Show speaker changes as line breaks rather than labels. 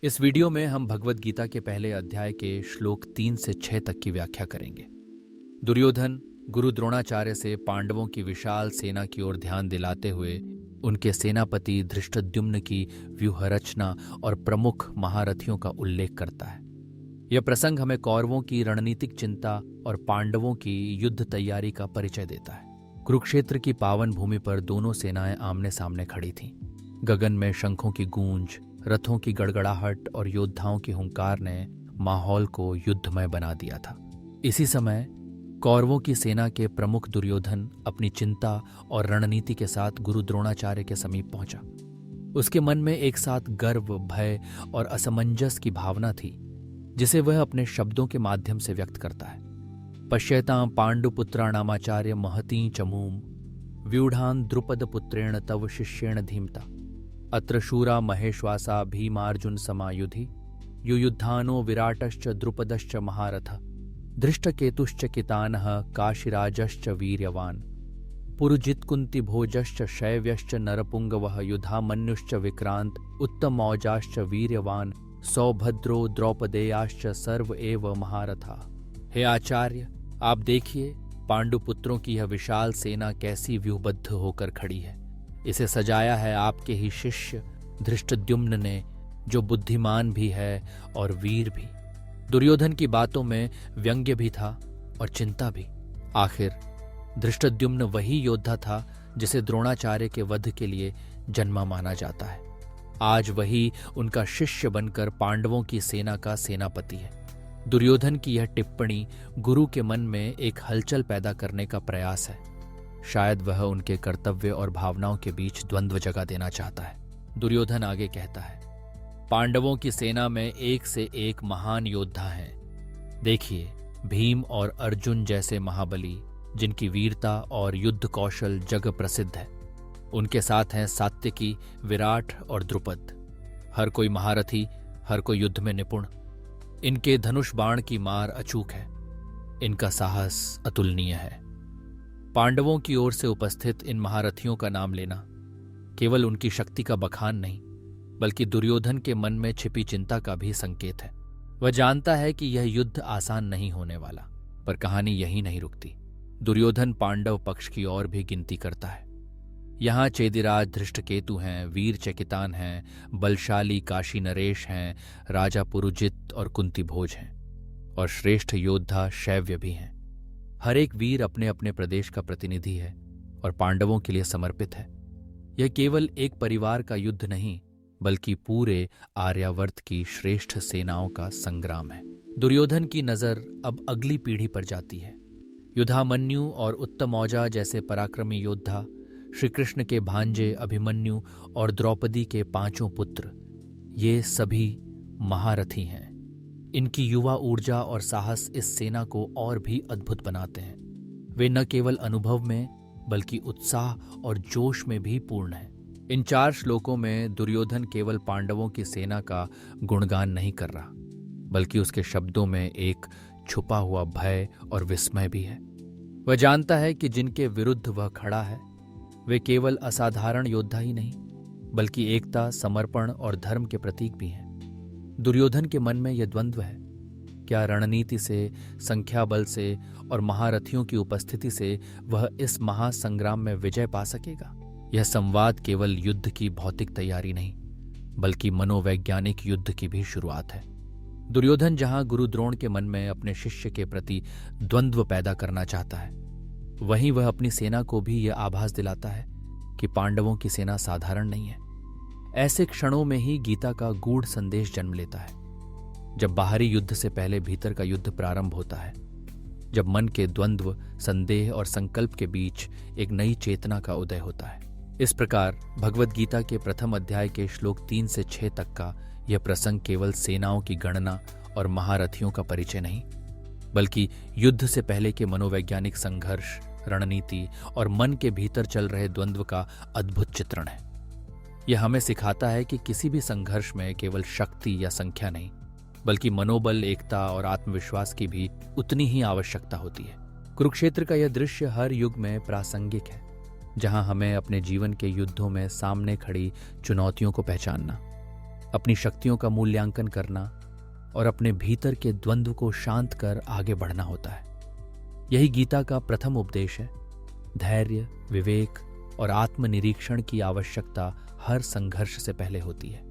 इस वीडियो में हम भगवत गीता के पहले अध्याय के श्लोक 3 से 6 तक की व्याख्या करेंगे। दुर्योधन गुरु द्रोणाचार्य से पांडवों की विशाल सेना की ओर ध्यान दिलाते हुए उनके सेनापति धृष्टद्युम्न की व्यूह रचना और प्रमुख महारथियों का उल्लेख करता है। यह प्रसंग हमें कौरवों की रणनीतिक चिंता और पांडवों की युद्ध तैयारी का परिचय देता है। कुरुक्षेत्र की पावन भूमि पर दोनों सेनाएं आमने सामने खड़ी थीं। गगन में शंखों की गूंज, रथों की गड़गड़ाहट और योद्धाओं की हुंकार ने माहौल को युद्धमय बना दिया था। इसी समय कौरवों की सेना के प्रमुख दुर्योधन अपनी चिंता और रणनीति के साथ गुरु द्रोणाचार्य के समीप पहुंचा। उसके मन में एक साथ गर्व, भय और असमंजस की भावना थी, जिसे वह अपने शब्दों के माध्यम से व्यक्त करता है। पश्यतां पांडुपुत्राणामाचार्य महती चमूम व्यूढ़ान द्रुपद पुत्रेण तव शिष्येण धीमता अत्र शूरा महेश्वासा भीमार्जुन समायुधि युयुद्धानो विराटश्च द्रुपदश्च महारथ धृष्टकेतुश्च कितानः काशिराजश्च वीर्यवान् पुरुजित्कुन्ति भोजश्च शैव्यश्च नरपुंगवः युधामन्युश्च विक्रांत उत्तमौजाश्च वीर्यवान् सौभद्रो द्रौपदेयाश्च सर्व एव महारथा। हे आचार्य, आप देखिए पांडुपुत्रों की यह विशाल सेना कैसी व्यूहबद्ध होकर खड़ी है। इसे सजाया है आपके ही शिष्य धृष्टद्युम्न ने, जो बुद्धिमान भी है और वीर भी। दुर्योधन की बातों में व्यंग्य भी था और चिंता भी। आखिर धृष्टद्युम्न वही योद्धा था जिसे द्रोणाचार्य के वध के लिए जन्मा माना जाता है। आज वही उनका शिष्य बनकर पांडवों की सेना का सेनापति है। दुर्योधन की यह टिप्पणी गुरु के मन में एक हलचल पैदा करने का प्रयास है। शायद वह उनके कर्तव्य और भावनाओं के बीच द्वंद्व जगा देना चाहता है। दुर्योधन आगे कहता है, पांडवों की सेना में एक से एक महान योद्धा हैं। देखिए, भीम और अर्जुन जैसे महाबली, जिनकी वीरता और युद्ध कौशल जग प्रसिद्ध है। उनके साथ हैं सात्यकी, विराट और द्रुपद। हर कोई महारथी, हर कोई युद्ध में निपुण। इनके धनुष बाण की मार अचूक है। इनका साहस अतुलनीय है। पांडवों की ओर से उपस्थित इन महारथियों का नाम लेना केवल उनकी शक्ति का बखान नहीं, बल्कि दुर्योधन के मन में छिपी चिंता का भी संकेत है। वह जानता है कि यह युद्ध आसान नहीं होने वाला। पर कहानी यही नहीं रुकती। दुर्योधन पांडव पक्ष की ओर भी गिनती करता है। यहाँ चेदिराज धृष्टकेतु हैं, वीर चकितान हैं, बलशाली काशी नरेश हैं, राजा पुरुजित और कुंती भोज हैं, और श्रेष्ठ योद्धा शैव्य भी हैं। हर एक वीर अपने अपने प्रदेश का प्रतिनिधि है और पांडवों के लिए समर्पित है। यह केवल एक परिवार का युद्ध नहीं, बल्कि पूरे आर्यावर्त की श्रेष्ठ सेनाओं का संग्राम है। दुर्योधन की नजर अब अगली पीढ़ी पर जाती है। युधामन्यु और उत्तमौजा जैसे पराक्रमी योद्धा, श्री कृष्ण के भांजे अभिमन्यु और द्रौपदी के 5 पुत्र, ये सभी महारथी हैं। इनकी युवा ऊर्जा और साहस इस सेना को और भी अद्भुत बनाते हैं। वे न केवल अनुभव में, बल्कि उत्साह और जोश में भी पूर्ण हैं। इन 4 श्लोकों में दुर्योधन केवल पांडवों की सेना का गुणगान नहीं कर रहा, बल्कि उसके शब्दों में एक छुपा हुआ भय और विस्मय भी है। वह जानता है कि जिनके विरुद्ध वह खड़ा है, वे केवल असाधारण योद्धा ही नहीं, बल्कि एकता, समर्पण और धर्म के प्रतीक भी हैं। दुर्योधन के मन में यह द्वंद्व है। क्या रणनीति से, संख्या बल से और महारथियों की उपस्थिति से वह इस महासंग्राम में विजय पा सकेगा? यह संवाद केवल युद्ध की भौतिक तैयारी नहीं, बल्कि मनोवैज्ञानिक युद्ध की भी शुरुआत है। दुर्योधन जहां गुरु द्रोण के मन में अपने शिष्य के प्रति द्वंद्व पैदा करना चाहता है, वहीं वह अपनी सेना को भी यह आभास दिलाता है कि पांडवों की सेना साधारण नहीं है। ऐसे क्षणों में ही गीता का गूढ़ संदेश जन्म लेता है। जब बाहरी युद्ध से पहले भीतर का युद्ध प्रारंभ होता है, जब मन के द्वंद्व, संदेह और संकल्प के बीच एक नई चेतना का उदय होता है। इस प्रकार भगवत गीता के प्रथम अध्याय के श्लोक 3 से 6 तक का यह प्रसंग केवल सेनाओं की गणना और महारथियों का परिचय नहीं, बल्कि युद्ध से पहले के मनोवैज्ञानिक संघर्ष, रणनीति और मन के भीतर चल रहे द्वंद्व का अद्भुत चित्रण है। यह हमें सिखाता है कि किसी भी संघर्ष में केवल शक्ति या संख्या नहीं, बल्कि मनोबल, एकता और आत्मविश्वास की भी उतनी ही आवश्यकता होती है। कुरुक्षेत्र का यह दृश्य हर युग में प्रासंगिक है, जहां हमें अपने जीवन के युद्धों में सामने खड़ी चुनौतियों को पहचानना, अपनी शक्तियों का मूल्यांकन करना और अपने भीतर के द्वंद्व को शांत कर आगे बढ़ना होता है। यही गीता का प्रथम उपदेश है। धैर्य, विवेक और आत्मनिरीक्षण की आवश्यकता हर संघर्ष से पहले होती है।